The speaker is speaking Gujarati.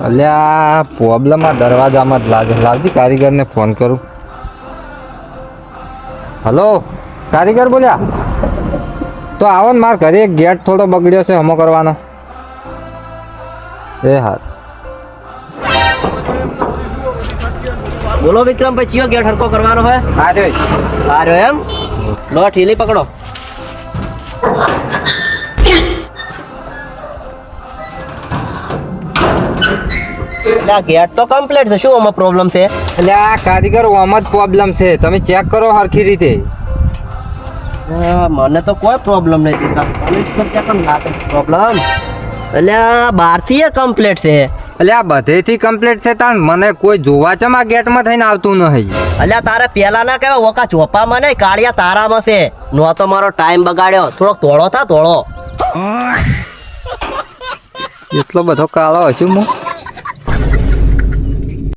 અલ્યા પ્રોબ્લેમ આ દરવાજામાં જ લાગે. લાવજી કારીગરને ફોન કરું. હલો કારીગર બોલ્યા? તો આવો ને, મારા ઘરે એક ગેટ થોડો બગડ્યો છે, હમો કરવાનો. એ હા બોલો વિક્રમભાઈ, ચિયો ગેટ હરકો કરવાનો હે? આ રહ્યો એમ? લો ઠીલી પકડો. ગેટ તો કમ્પ્લીટ છે, શું આમાં પ્રોબ્લેમ છે? એટલે આ કારીગર આમાં જ પ્રોબ્લેમ છે, તમે ચેક કરો હરખી રીતે. મને તો કોઈ પ્રોબ્લેમ નથી. પ્રોબ્લેમ એટલે બહારથી એ કમ્પ્લીટ છે. એટલે આ બધેથી કમ્પ્લીટ છે તાણ મને કોઈ જોવા ચમ આ ગેટમાં થઈને આવતું નહીં. અલ્યા તારે પેલા ના કહેવાય, ઓકા ચોપામાં નહીં, કાળિયા તારામાં છે. નો તો મારો ટાઈમ બગાડ્યો. થોડોક તોળો થા તોળો. એટલો બધો કાળો હશું હું?